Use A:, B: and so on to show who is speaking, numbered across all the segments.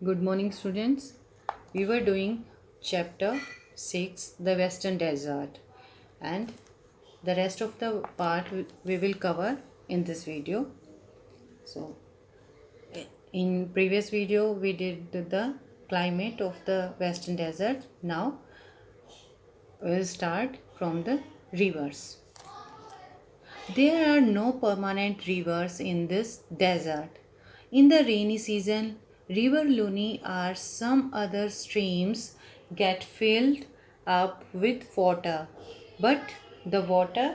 A: Good morning, students. We were doing chapter 6, the Western Desert, and the rest of the part we will cover in this video. So, in previous video, we did the climate of the Western Desert. Now, we will start from the rivers. There are no permanent rivers in this desert. In the rainy season, River Luni or some other streams get filled up with water, but the water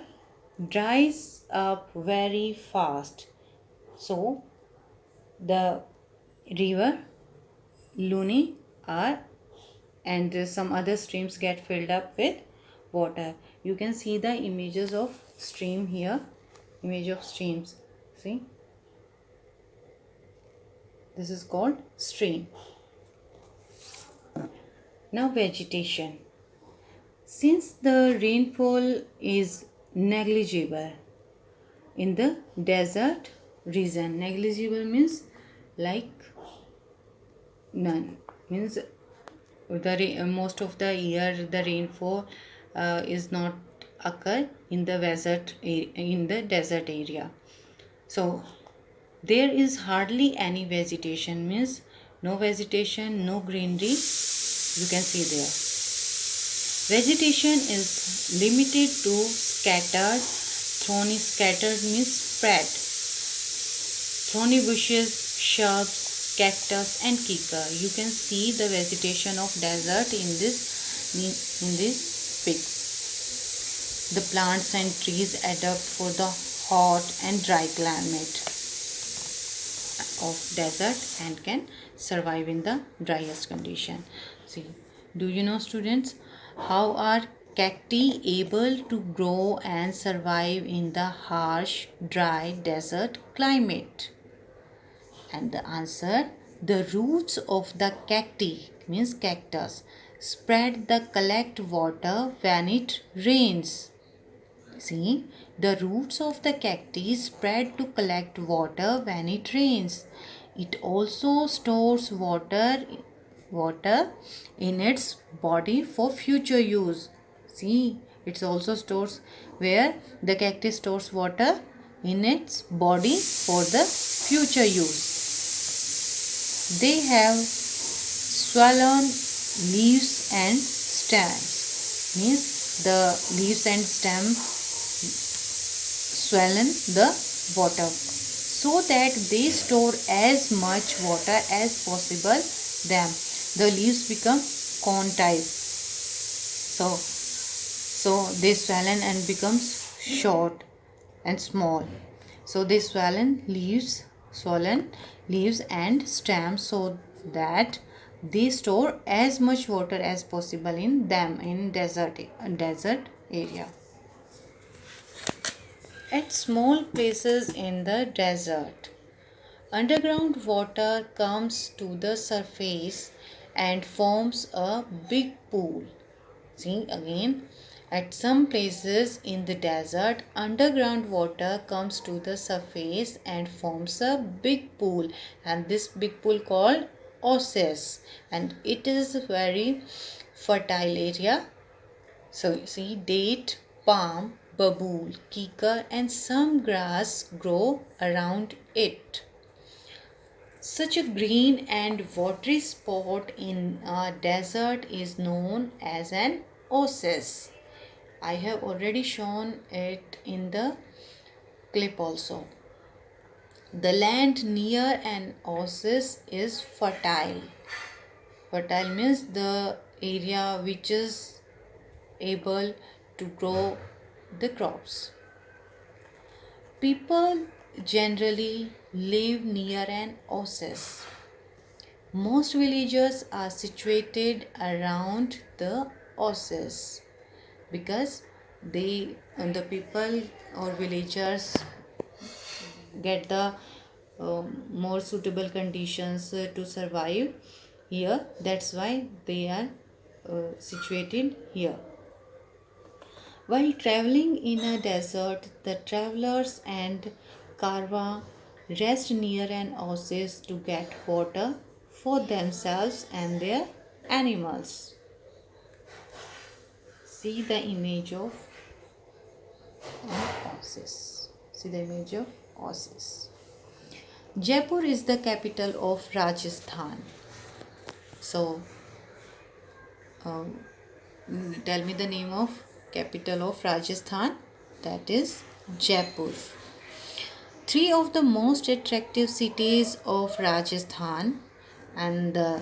A: dries up very fast. So, the river Luni are and some other streams get filled up with water. You can see the images of stream here, image of streams. See, this is called stream. Now vegetation. Since the rainfall is negligible in the desert region, negligible means like none, means most of the year the rainfall is not occur in the desert area. So there is hardly any vegetation, means no vegetation, no greenery you can see there. Vegetation is limited to scattered, thorny, scattered means spread, thorny bushes, shrubs, cactus and kika. You can see the vegetation of desert in this pic. The plants and trees adapt for the hot and dry climate of desert and can survive in the driest condition. See, do you know, students, how are cacti able to grow and survive in the harsh, dry desert climate? And the answer, the roots of the cacti means cactus spread the collect water when it rains. See, the roots of the cacti spread to collect water when it rains. It also stores water in its body for future use. See, it also stores where the cactus stores water in its body for the future use. They have swollen leaves and stems. Means the leaves and stems swollen the water so that they store as much water as possible. Them the leaves become cone type. So they swollen and becomes short and small. So they swollen leaves and stems so that they store as much water as possible in them in desert area. At small places in the desert, underground water comes to the surface and forms a big pool. See again, at some places in the desert, underground water comes to the surface and forms a big pool, and this big pool called oasis, and it is a very fertile area. So you see, date, palm, babool, kikar and some grass grow around it. Such a green and watery spot in a desert is known as an oasis. I have already shown it in the clip also. The land near an oasis is fertile. Fertile means the area which is able to grow the crops. People generally live near an oasis. Most villages are situated around the oasis because the people or villagers get the more suitable conditions to survive here. That's why they are situated here. While traveling in a desert, the travelers and caravan rest near an oasis to get water, for themselves and their animals. See the image of oasis. See the image of oasis. Jaipur is the capital of Rajasthan. So, tell me the name of capital of Rajasthan. That is Jaipur. Three of the most attractive cities of Rajasthan, and the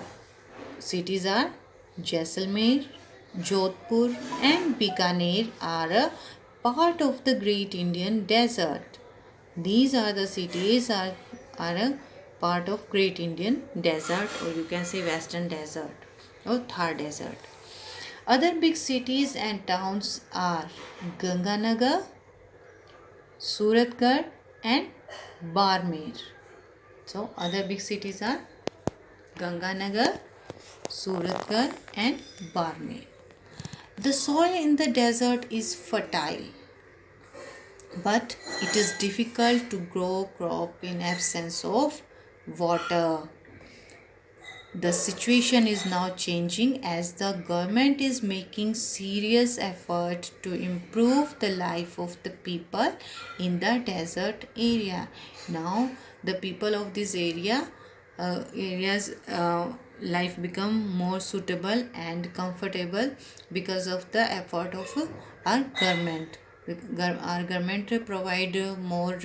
A: cities are Jaisalmer, Jodhpur and Bikaner, are a part of the Great Indian Desert. These are the cities are a part of Great Indian Desert, or you can say Western Desert or Thar Desert. Other big cities and towns are Ganganagar, Suratgarh and Barmer. So other big cities are Ganganagar, Suratgarh and Barmer. The soil in the desert is fertile, but it is difficult to grow crop in absence of water. The situation is now changing as the government is making serious effort to improve the life of the people in the desert area. Now the people of this areas life become more suitable and comfortable because of the effort of our government. Our government provide more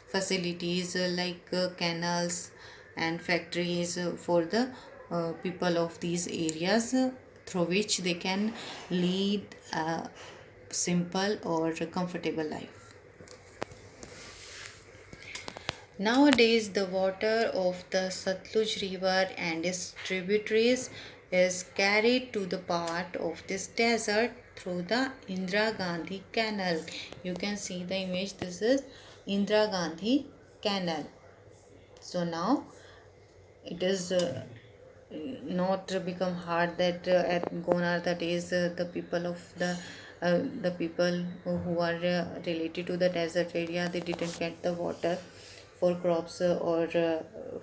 A: facilities like canals and factories for the people of these areas, through which they can lead a simple or comfortable life. Nowadays, the water of the Satluj River and its tributaries is carried to the part of this desert through the Indra Gandhi Canal. You can see the image. This is Indra Gandhi Canal. So now it is not become hard that at Gohana, that is the people who are related to the desert area, they didn't get the water for crops or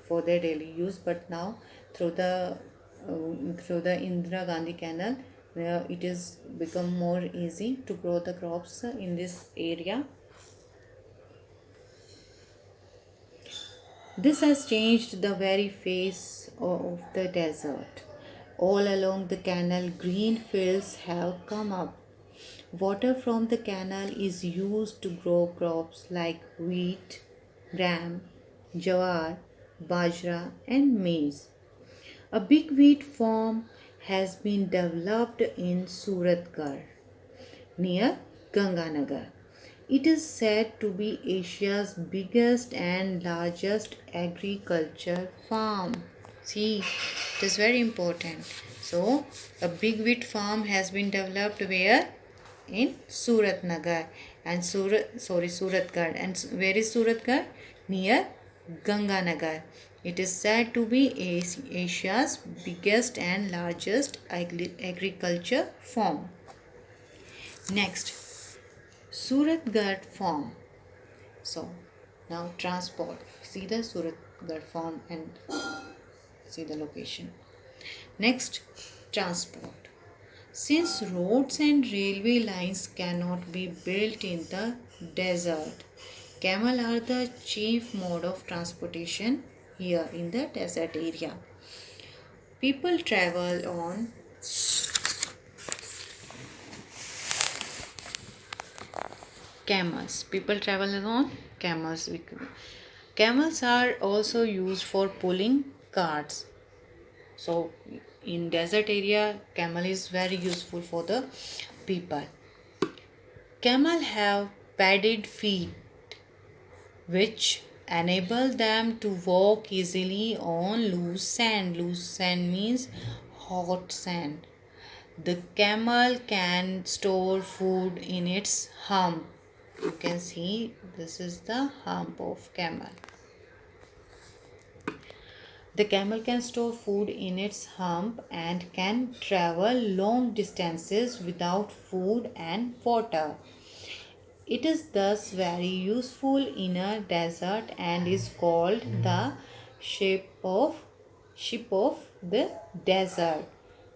A: for their daily use. But now through the Indra Gandhi Canal, it is become more easy to grow the crops in this area. This has changed the very face of the desert. All along the canal, green fields have come up. Water from the canal is used to grow crops like wheat, gram, jawar, bajra, and maize. A big wheat farm has been developed in Suratgarh near Ganganagar. It is said to be Asia's biggest and largest agriculture farm. See, it is very important. So, a big wheat farm has been developed where? In Suratnagar and Suratgarh. And where is Suratgarh? Near Ganganagar. It is said to be Asia's biggest and largest agriculture farm. Next, Suratgarh farm. So now transport. See the Suratgarh farm and see the location. Next, transport. Since roads and railway lines cannot be built in the desert, camel are the chief mode of transportation here in the desert area. People travel on camels. People travel on camels. Camels are also used for pulling carts. So in desert area, camel is very useful for the people. Camel have padded feet which enable them to walk easily on loose sand. Loose sand means hot sand. The camel can store food in its hump. You can see this is the hump of camel. The camel can store food in its hump and can travel long distances without food and water. It is thus very useful in a desert and is called the sheep of ship of the desert.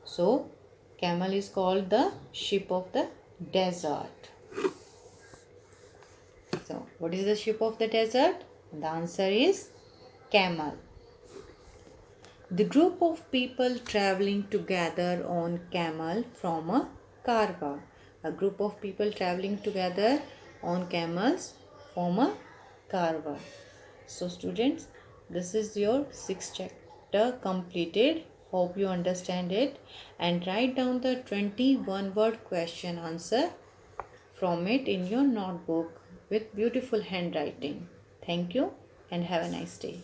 A: So camel is called the ship of the desert. So what is the ship of the desert? The answer is camel. The group of people traveling together on camel from a carva. A group of people traveling together on camels from a carva. So students, this is your 6th chapter completed. Hope you understand it, and write down the 21 word question answer from it in your notebook with beautiful handwriting. Thank you and have a nice day.